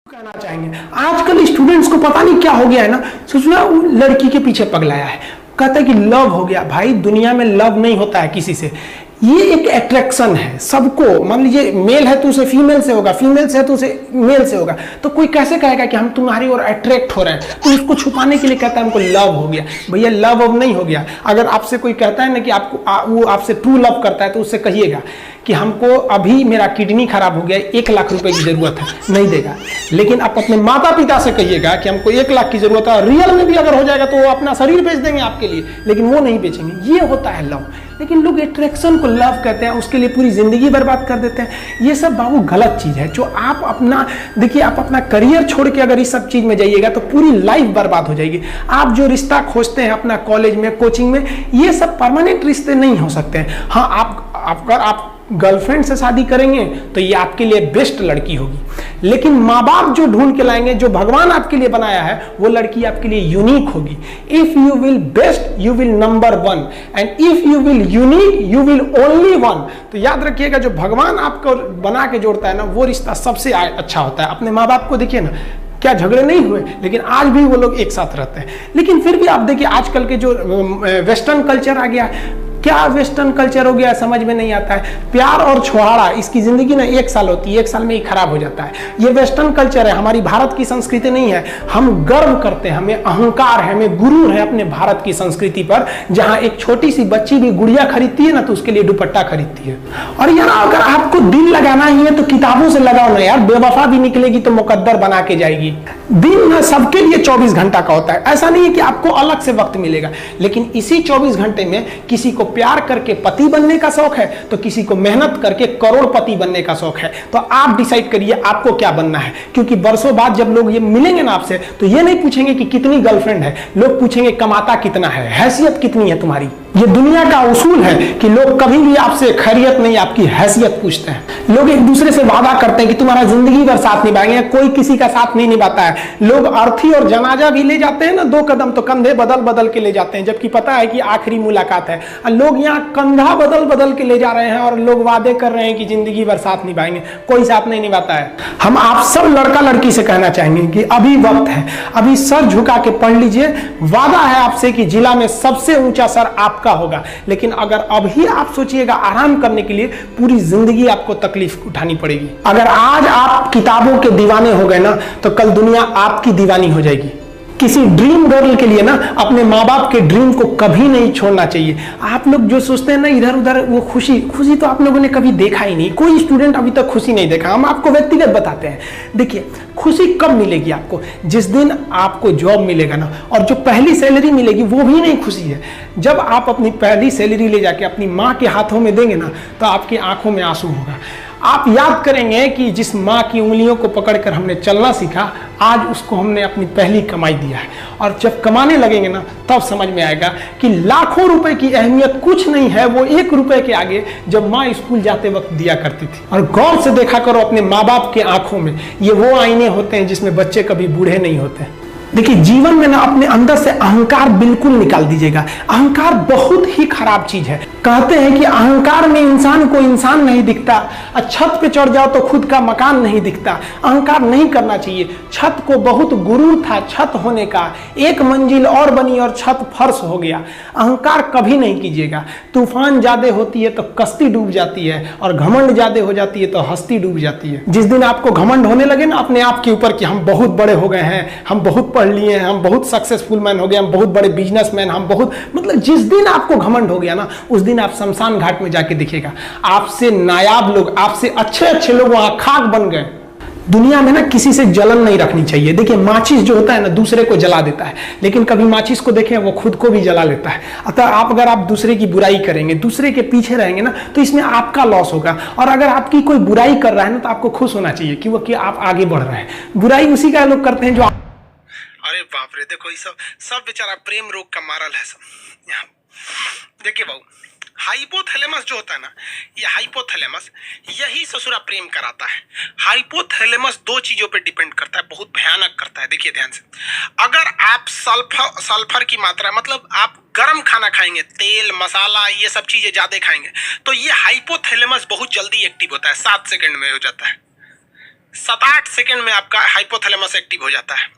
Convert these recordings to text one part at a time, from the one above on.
कहना चाहेंगे आजकल स्टूडेंट्स को पता नहीं क्या हो गया है ना, सोचना लड़की के पीछे पगलाया है, कहता है कि लव हो गया। भाई दुनिया में लव नहीं होता है किसी से, ये एक अट्रैक्शन है सबको। मान लीजिए मेल है तो उसे फीमेल से होगा, फीमेल से है तो उसे मेल से होगा। तो कोई कैसे कहेगा कि हम तुम्हारी ओर अट्रैक्ट हो रहे हैं, तो उसको छुपाने के लिए कहता है हमको लव हो गया। भैया लव अब नहीं हो गया। अगर आपसे कोई कहता है ना कि आपको वो आपसे ट्रू लव करता है, तो उससे कहिएगा कि हमको अभी मेरा किडनी खराब हो गया, 1 लाख रुपए की जरूरत है, नहीं देगा। लेकिन आप अपने माता पिता से कहिएगा कि हमको 1 लाख की जरूरत है, रियल में भी अगर हो जाएगा तो वो अपना शरीर बेच देंगे आपके लिए, लेकिन वो नहीं बेचेंगे। ये होता है लव। लेकिन लोग अट्रैक्शन को लव कहते हैं, उसके लिए पूरी जिंदगी बर्बाद कर देते हैं। ये सब बाबू गलत चीज है। जो आप अपना देखिए, आप अपना करियर छोड़ के अगर इस सब चीज में जाइएगा तो पूरी लाइफ बर्बाद हो जाएगी। आप जो रिश्ता खोजते हैं अपना कॉलेज में, कोचिंग में, ये सब परमानेंट रिश्ते नहीं हो सकते हैं। हाँ, आप गर्लफ्रेंड से शादी करेंगे तो ये आपके लिए बेस्ट लड़की होगी, लेकिन माँ बाप जो ढूंढ के लाएंगे, जो भगवान आपके लिए बनाया है, वो लड़की आपके लिए यूनिक होगी। If you will best you will number 1, and if you will unique you will only 1। तो याद रखिएगा, जो भगवान आपको बना के जोड़ता है ना, वो रिश्ता सबसे अच्छा होता है। अपने माँ बाप को देखिए ना, क्या झगड़े नहीं हुए, लेकिन आज भी वो लोग एक साथ रहते हैं। लेकिन फिर भी आप देखिए आजकल के जो वेस्टर्न कल्चर आ गया, क्या वेस्टर्न कल्चर हो गया समझ में नहीं आता है। प्यार और छोहाड़ा, इसकी जिंदगी ना 1 साल होती है, 1 साल में ही खराब हो जाता है। ये वेस्टर्न कल्चर है, हमारी भारत की संस्कृति नहीं है। हम गर्व करते हैं, हमें अहंकार है, हमें गुरूर है अपने भारत की संस्कृति पर। जहां एक छोटी सी बच्ची भी गुड़िया खरीदती है ना, तो उसके लिए दुपट्टा खरीदती है। और यार अगर आपको दिल लगाना ही है तो किताबों से लगाओ ना यार, बेवफा भी निकलेगी तो मुकद्दर बना के जाएगी। दिन ना सबके लिए 24 घंटा का होता है, ऐसा नहीं है कि आपको अलग से वक्त मिलेगा। लेकिन इसी 24 घंटे में किसी को प्यार करके पति बनने का शौक है, तो किसी को मेहनत करके करोड़पति बनने का शौक है। तो आप डिसाइड करिए आपको क्या बनना है। क्योंकि बरसों बाद जब लोग ये मिलेंगे ना आपसे, तो ये नहीं पूछेंगे कि कितनी गर्लफ्रेंड है, लोग पूछेंगे कमाता कितना है, हैसियत कितनी है तुम्हारी। ये दुनिया का उसूल है कि लोग कभी भी आपसे खैरियत नहीं, आपकी हैसियत पूछते हैं। लोग एक दूसरे से वादा करते हैं कि तुम्हारा जिंदगी भर साथ निभाएंगे, कोई किसी का साथ नहीं निभाता है। लोग अर्थी और जनाजा भी ले जाते हैं ना 2 कदम, तो कंधे बदल बदल के ले जाते हैं, जबकि पता है कि आखिरी मुलाकात है। लोग यहाँ कंधा बदल बदल के ले जा रहे हैं और लोग वादे कर रहे हैं कि जिंदगी भर साथ निभाएंगे, कोई साथ नहीं निभाता है। हम आप सब लड़का लड़की से कहना चाहेंगे कि अभी वक्त है, अभी सर झुका के पढ़ लीजिए। वादा है आपसे कि जिला में सबसे ऊंचा सर आपका होगा। लेकिन अगर अभी आप सोचिएगा आराम करने के लिए, पूरी जिंदगी आपको तकलीफ उठानी पड़ेगी। अगर आज आप किताबों के दीवाने हो गए ना, तो कल दुनिया आपकी दीवानी हो जाएगी। किसी ड्रीम गर्ल के लिए ना अपने माँ बाप के ड्रीम को कभी नहीं छोड़ना चाहिए। आप लोग जो सोचते हैं ना इधर उधर, वो खुशी तो आप लोगों ने कभी देखा ही नहीं। कोई स्टूडेंट अभी तक खुशी नहीं देखा। हम आपको व्यक्तिगत बताते हैं। देखिए खुशी कब मिलेगी आपको, जिस दिन आपको जॉब मिलेगा ना, और जो पहली सैलरी मिलेगी वो भी नहीं खुशी है। जब आप अपनी पहली सैलरी ले जाके अपनी माँ के हाथों में देंगे ना, तो आपकी आंखों में आंसू होगा। आप याद करेंगे कि जिस माँ की उंगलियों को पकड़कर हमने चलना सीखा, आज उसको हमने अपनी पहली कमाई दिया है। और जब कमाने लगेंगे ना, तब समझ में आएगा कि लाखों रुपए की अहमियत कुछ नहीं है, वो 1 रुपए के आगे जब माँ स्कूल जाते वक्त दिया करती थी। और गौर से देखा करो अपने माँ बाप के आंखों में, ये वो आईने होते हैं जिसमें बच्चे कभी बूढ़े नहीं होते। देखिए जीवन में ना अपने अंदर से अहंकार बिल्कुल निकाल दीजिएगा। अहंकार बहुत ही खराब चीज है। कहते हैं कि अहंकार में इंसान को इंसान नहीं दिखता, छत पे चढ़ जाओ तो खुद का मकान नहीं दिखता। अहंकार नहीं करना चाहिए। छत को बहुत गुरूर था छत होने का, 1 मंजिल और बनी और छत फर्श हो गया। अहंकार कभी नहीं कीजिएगा। तूफान ज्यादा होती है तो कश्ती डूब जाती है, और घमंड ज्यादा हो जाती है तो हस्ती डूब जाती है। जिस दिन आपको घमंड होने लगे ना अपने आप के ऊपर कि हम बहुत बड़े हो गए हैं, हम बहुत पढ़ लिए हैं, हम बहुत सक्सेसफुल मैन हो गए, हम बहुत बड़े बिजनेसमैन, हम बहुत, मतलब जिस दिन आपको घमंड हो गया ना, उस दिन आप शमशान घाट में जाके देखिएगा आपसे नायाब लोग, आपसे अच्छे अच्छे लोग वहां खाक बन गए। दुनिया में ना किसी से जलन नहीं रखनी चाहिए। देखिए माचिस जो होता है ना दूसरे को जला देता है, लेकिन कभी माचिस को देखें वो खुद को भी जला लेता है। अतः अगर आप दूसरे की बुराई करेंगे, दूसरे के पीछे रहेंगे ना, तो इसमें आपका लॉस होगा। और अगर आपकी कोई बुराई कर रहा है ना, तो आपको खुश होना चाहिए कि वो कि आप आगे बढ़ रहे हैं। बुराई उसी का लोग करते हैं जो अरे बाप रे, देखो ये सब बेचारा प्रेम रोग का मारल है सब। यहाँ देखिए बाबू, हाइपोथैलेमस जो होता है ना, ये हाइपोथैलेमस यही ससुरा प्रेम कराता है। हाइपोथैलेमस 2 चीजों पे डिपेंड करता है, बहुत भयानक करता है। देखिए ध्यान से, अगर आप सल्फर की मात्रा, मतलब आप गर्म खाना खाएंगे, तेल मसाला ये सब चीजें ज्यादा खाएंगे, तो ये हाइपोथैलेमस बहुत जल्दी एक्टिव होता है, 7 सेकंड में हो जाता है। 7-8 सेकंड में आपका हाइपोथैलेमस एक्टिव हो जाता है।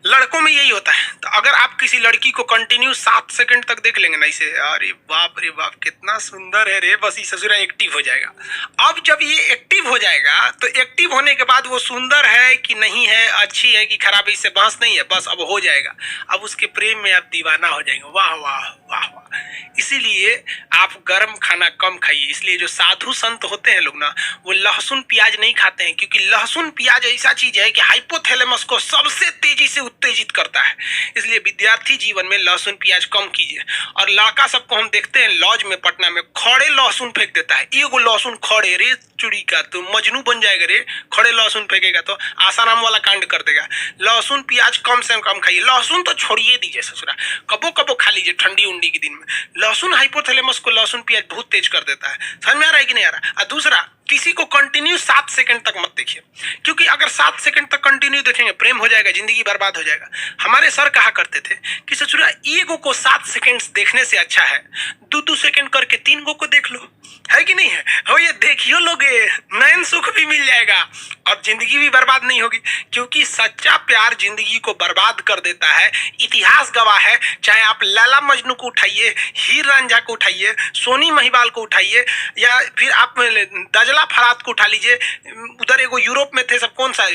लड़कों में यही होता है। तो अगर आप किसी लड़की को कंटिन्यू 7 सेकंड तक देख लेंगे ना इसे, अरे बाप रे बाप कितना सुंदर है रे, बस ये ससुरा एक्टिव हो जाएगा। अब जब ये एक्टिव हो जाएगा तो एक्टिव होने के बाद वो सुंदर है कि नहीं है, अच्छी है कि खराब है, इससे बहस नहीं है, बस अब हो जाएगा। अब उसके प्रेम में आप दीवाना हो जाएंगे। वाह वाह वाह वाह। इसीलिए आप गर्म खाना कम खाइए। इसलिए जो साधु संत होते हैं लोग ना, वो लहसुन प्याज नहीं खाते हैं, क्योंकि लहसुन प्याज ऐसा चीज है कि हाइपोथैलेमस को सबसे तेजी से उत्तेजित करता है। इसलिए विद्यार्थी जीवन में लहसुन प्याज कम कीजिए। और लड़का सबको हम देखते हैं लॉज में पटना में खड़े लहसुन फेंक देता है। एगो लहसुन खड़े, रे चुड़ी का तो मजनू बन जाएगा रे, खड़े लहसुन फेंकेगा तो आसाराम वाला कांड कर देगा। लहसुन प्याज कम से कम खाइए। लहसुन तो छोड़िए दीजिए ससुरा, कबो कबो खा लीजिए ठंडी उंडी के दिन में। लहसुन हाइपोथैलेमस को लहसुन प्याज बहुत तेज कर देता है। समझ में आ रहा है कि नहीं आ रहा? और दूसरा, किसी को कंटिन्यू 7 सेकंड तक मत देखिए, क्योंकि अगर 7 सेकंड तक कंटिन्यू देखेंगे प्रेम हो जाएगा, जिंदगी बर्बाद हो जाएगा। हमारे सर कहा करते थे कि ससुरा ईगो को 7 सेकंड देखने से अच्छा है 2-2 सेकंड करके 3 गो को देख लो, है कि नहीं है? हो ये देखियो लोगे, नयन सुख भी मिल जाएगा और जिंदगी भी बर्बाद नहीं होगी। क्योंकि सच्चा प्यार जिंदगी को बर्बाद कर देता है। इतिहास गवाह है। चाहे आप लैला मजनू को उठाइए, हीर रांझा को उठाइए, सोनी महिवाल को उठाइए, या फिर आप दजला फरात को उठा लीजिए। उधर एगो यूरोप में थे सब, कौन सा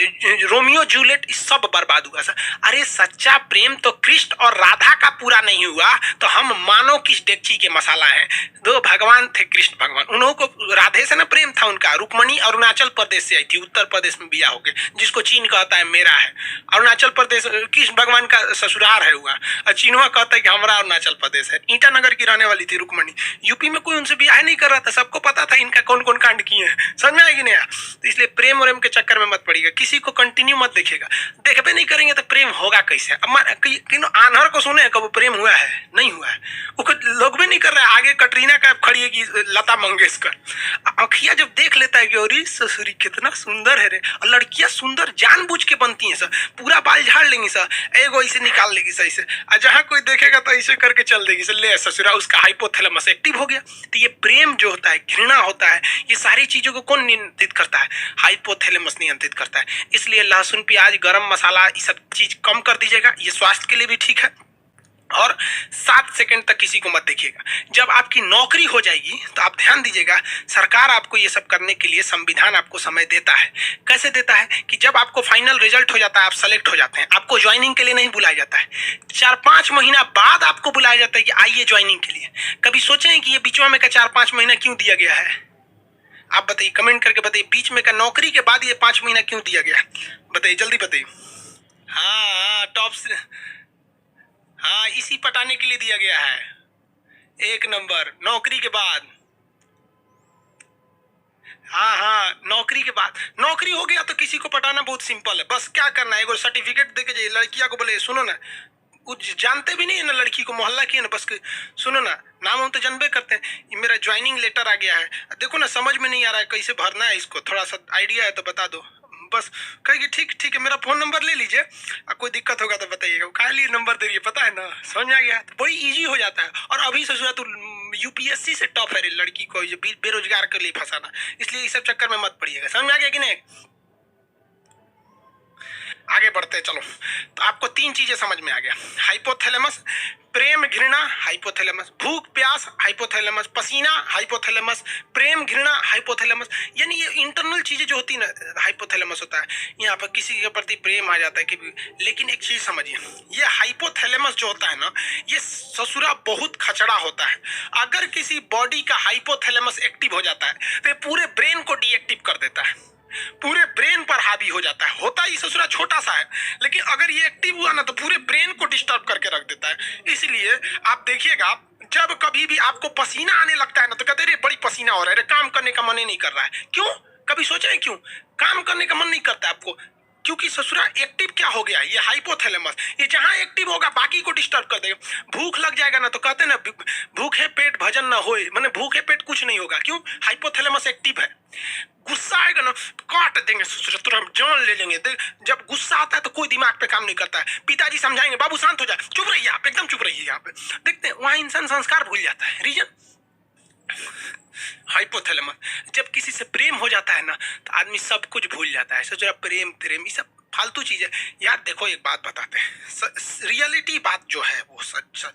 रोमियो जूलियट, सब बर्बाद हुआ सर। अरे सच्चा प्रेम तो कृष्ण और राधा का पूरा नहीं हुआ तो हम मानो किस डेगची के मसाला हैं। दो भगवान थे, कृष्ण भगवान, उन्हों को राधे से ना प्रेम था उनका। रुक्मणी अरुणाचल प्रदेश से आई थी, उत्तर प्रदेश में बिया होके, जिसको चीन कहता है मेरा है। अरुणाचल प्रदेश कृष्ण भगवान का ससुराल है हुआ, और चीनवा कहता है कि हमारा अरुणाचल प्रदेश है। ईटानगर की रहने वाली थी रुक्मणी। यूपी में कोई उनसे बियाह नहीं कर रहा था, सबको पता था इनका कौन कौन कांड किए हैं। समझ में आएगी नहीं? तो इसलिए प्रेम और के चक्कर में मत पड़िएगा। किसी को कंटिन्यू मत देखिएगा। देखबे नहीं करेंगे तो प्रेम होगा कैसे? अब आन्हर को सुने कब प्रेम हुआ है? नहीं हुआ है। वो लोग भी नहीं कर रहे। आगे कटरीना कैफ खड़ी है कि लता मंगेशकर। अखिया जब देख लेता है कि अरे ससुरी कितना सुंदर है रे, और लड़कियां सुंदर जानबूझ के बनती हैं सर, पूरा बाल झाड़ लेंगी सर, एगो ऐसे निकाल लेगी सर ऐसे, और जहां कोई देखेगा तो ऐसे करके चल देगी सर, ले ससुरा उसका हाइपोथैलेमस एक्टिव हो गया। तो ये प्रेम जो होता है, घृणा होता है, ये सारी चीजों को कौन नियंत्रित करता है? हाइपोथैलेमस नियंत्रित करता है। इसलिए लहसुन प्याज गरम मसाला ये सब चीज कम कर दीजिएगा। ये स्वास्थ्य के लिए भी ठीक है। और 7 सेकंड तक किसी को मत देखिएगा। जब आपकी नौकरी हो जाएगी तो आप ध्यान दीजिएगा, सरकार आपको ये सब करने के लिए, संविधान आपको समय देता है। कैसे देता है? कि जब आपको फाइनल रिजल्ट हो जाता है, आप सेलेक्ट हो जाते हैं, आपको ज्वाइनिंग के लिए नहीं बुलाया जाता है। 4-5 महीना बाद आपको बुलाया जाता है कि आइए ज्वाइनिंग के लिए। कभी सोचे हैं कि ये बीच में का 4-5 महीना क्यों दिया गया है? आप बताइए, कमेंट करके बताइए, बीच में का नौकरी के बाद ये 5 महीना क्यों दिया गया? बताइए, जल्दी बताइए। हाँ, टॉप से, हाँ, इसी पटाने के लिए दिया गया है। 1 नंबर नौकरी के बाद। हाँ हाँ, नौकरी के बाद। नौकरी हो गया तो किसी को पटाना बहुत सिंपल है। बस क्या करना है, एगो सर्टिफिकेट देके जाइए। लड़कियां को बोले सुनो ना, जानते भी नहीं है ना लड़की को, मोहल्ला की है ना, बस सुनो ना, नाम हम तो जानबे करते हैं, ये मेरा ज्वाइनिंग लेटर आ गया है, देखो ना समझ में नहीं आ रहा है कैसे भरना है इसको, थोड़ा सा आइडिया है तो बता दो। बस कहेगी ठीक ठीक है, मेरा फोन नंबर ले लीजिए, कोई दिक्कत होगा तो बताइएगा। काहे लिए नंबर दे रही है पता है ना? समझ में आ गया? तो बड़ी इजी हो जाता है। और अभी ससुरा तो यूपीएससी से टॉप है लड़की को बेरोजगार के लिए फंसाना। इसलिए इस सब चक्कर में मत पड़िएगा। समझ में आ गया कि नहीं? आगे बढ़ते चलो। तो आपको 3 चीजें समझ में आ गया। हाइपोथैलेमस, प्रेम घृणा, हाइपोथैलेमस, भूख प्यास, हाइपोथैलेमस, पसीना, हाइपोथैलेमस, प्रेम घृणा, हाइपोथैलेमस। यानी ये इंटरनल चीजें जो होती है ना, हाइपोथैलेमस होता है। यहाँ पर किसी के प्रति प्रेम आ जाता है कि, लेकिन एक चीज समझिए, ये हाइपोथैलेमस जो होता है ना, ये ससुरा बहुत खचड़ा होता है। अगर किसी बॉडी का हाइपोथैलेमस एक्टिव हो जाता है तो पूरे ब्रेन को डीएक्टिव कर देता है, पूरे ब्रेन पर हावी हो जाता है। होता ही ससुरा छोटा सा है, लेकिन अगर ये एक्टिव हुआ ना तो पूरे ब्रेन को डिस्टर्ब करके रख देता है। इसलिए आप देखिएगा, जब कभी भी आपको पसीना आने लगता है ना तो कहते रे बड़ी पसीना हो रहा है, काम करने का मन ही नहीं कर रहा है। क्यों? कभी सोचे हैं क्यों काम करने का मन नहीं करता है आपको? क्योंकि ससुरा एक्टिव क्या हो गया, ये हाइपोथैलेमस, ये जहां एक्टिव होगा बाकी को डिस्टर्ब कर देगा। भूख लग जाएगा ना तो कहते हैं ना, भूखे पेट भजन ना होए, माने भूखे पेट कुछ नहीं होगा। क्यों? हाइपोथैलेमस एक्टिव है। गुस्सा आएगा ना काट देंगे ससुरा, तुरंत जान ले लेंगे। जब गुस्सा आता है तो कोई दिमाग पे काम नहीं करता है। पिताजी समझाएंगे बाबू शांत हो जाए, चुप रहिए आप, एकदम चुप रहिए। यहाँ पे देखते हैं वहां इंसान संस्कार भूल जाता है। Reason hypothalamus. जब किसी से प्रेम हो जाता है ना तो आदमी सब कुछ भूल जाता है। सोच रहा प्रेम प्रेम ये सब फालतू चीज है यार। देखो एक बात बताते हैं, रियलिटी बात जो है वो सच सच,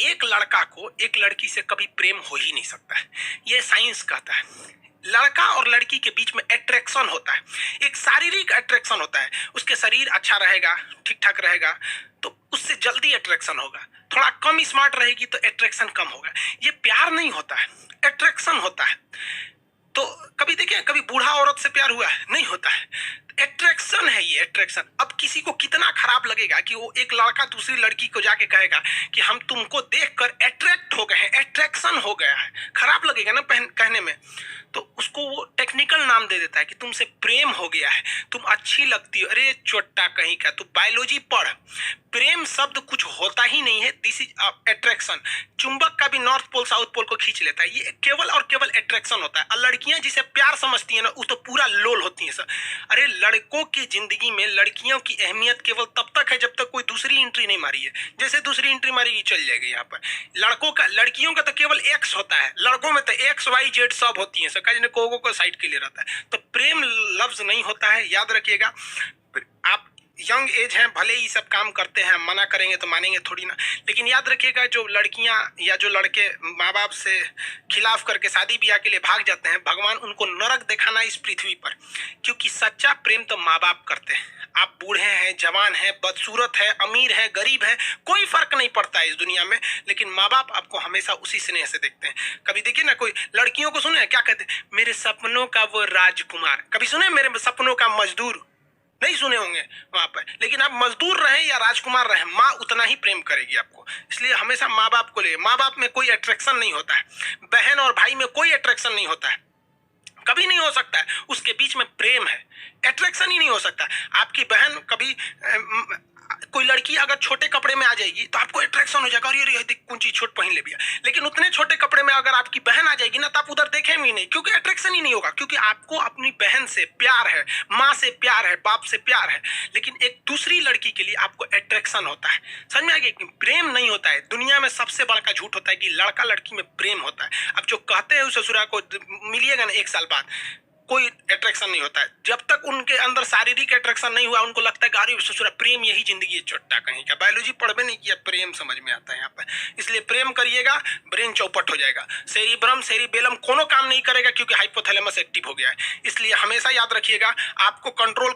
एक लड़का को एक लड़की से कभी प्रेम हो ही नहीं सकता है, ये साइंस कहता है। लड़का और लड़की के बीच में अट्रैक्शन होता है, एक शारीरिक अट्रैक्शन होता है। उसके शरीर अच्छा रहेगा, ठीक ठाक रहेगा तो उससे जल्दी अट्रैक्शन होगा। थोड़ा कम स्मार्ट रहेगी तो अट्रैक्शन कम होगा। ये प्यार नहीं होता है, अट्रैक्शन होता है। तो कभी देखिए, कभी बूढ़ा औरत से प्यार हुआ है? नहीं होता है। अट्रैक्शन है ये, अट्रैक्शन। अब किसी को कितना खराब लगेगा कि वो एक लड़का दूसरी लड़की को जाके कहेगा कि हम तुमको देखकर अट्रैक्ट हो गए हैं, अट्रैक्शन हो गया है। खराब लगेगा ना कहने में। तो उसको वो टेक्निकल नाम दे देता है कि तुमसे प्रेम हो गया है, तुम अच्छी लगती हो। अरे चोट्टा कहीं का, तू बायोलॉजी पढ़। प्रेम शब्द कुछ होता ही नहीं है, दिस इज अट्रैक्शन। चुंबक का भी नॉर्थ पोल साउथ पोल को खींच लेता है, ये केवल और केवल अट्रैक्शन होता है। और लड़कियां जिसे प्यार समझती है ना वो तो पूरा लोल होती है सर। अरे लड़कों की जिंदगी में लड़कियों की अहमियत केवल तब तक है जब तक कोई दूसरी एंट्री नहीं मारी है। जैसे दूसरी एंट्री मारेगी चल जाएगी यहाँ पर। लड़कियों का तो केवल एक्स होता है, लड़कों में तो एक्स वाई जेड सब होती है सर। को साइड के लिए रहता है। तो प्रेम लफ्ज नहीं होता है, याद रखिएगा। आप यंग एज हैं, भले ही सब काम करते हैं, मना करेंगे तो मानेंगे थोड़ी ना, लेकिन याद रखिएगा जो लड़कियां या जो लड़के माँ बाप से खिलाफ करके शादी ब्याह के लिए भाग जाते हैं, भगवान उनको नरक दिखाना इस पृथ्वी पर। क्योंकि सच्चा प्रेम तो माँ बाप करते हैं। आप बूढ़े हैं, जवान हैं, बदसूरत है, अमीर है, गरीब है, कोई फर्क नहीं पड़ता है इस दुनिया में, लेकिन माँ बाप आपको हमेशा उसी स्नेह से देखते हैं। कभी देखिए ना, कोई लड़कियों को सुने क्या कहते हैं, मेरे सपनों का वो राजकुमार। कभी सुने मेरे सपनों का मजदूर? नहीं सुने होंगे वहां पर। लेकिन आप मजदूर रहे या राजकुमार रहे, माँ उतना ही प्रेम करेगी आपको। इसलिए हमेशा माँ बाप को ले। माँ बाप में कोई अट्रैक्शन नहीं होता है, बहन और भाई में कोई अट्रैक्शन नहीं होता है, कभी नहीं हो सकता है। उसके बीच में प्रेम है, अट्रैक्शन ही नहीं हो सकता। आपकी बहन कभी कोई लड़की अगर छोटे कपड़े में आ जाएगी तो आपको अट्रैक्शन हो जाएगा, अरे देख कौन चीज छोट पहन ले भैया। लेकिन उतने छोटे कपड़े में अगर आपकी बहन आ जाएगी ना तो आप उधर देखेंगे ही नहीं, क्योंकि अट्रैक्शन ही नहीं होगा। क्योंकि आपको अपनी बहन से प्यार है, माँ से प्यार है, बाप से प्यार है। लेकिन एक दूसरी लड़की के लिए आपको अट्रैक्शन होता है। समझ में आ गया? प्रेम नहीं होता है। दुनिया में सबसे बड़ा झूठ होता है कि लड़का लड़की में प्रेम होता है। अब जो कहते हैं उस ससुरा को मिलिएगा ना 1 साल बाद, कोई अट्रैक्शन नहीं होता है। जब तक उनके अंदर शारीरिक अट्रैक्शन नहीं हुआ, उनको लगता है गाड़ी ससुरा प्रेम यही जिंदगी है। चोट्टा कहीं का, बायोलॉजी पढ़वे नहीं किया, प्रेम समझ में आता है यहाँ पर। इसलिए प्रेम करिएगा, ब्रेन चौपट हो जाएगा। सेरिब्रम सेरिबेलम कोनो काम नहीं करेगा, क्योंकि हाइपोथैलेमस एक्टिव हो गया है। इसलिए हमेशा याद रखिएगा, आपको कंट्रोल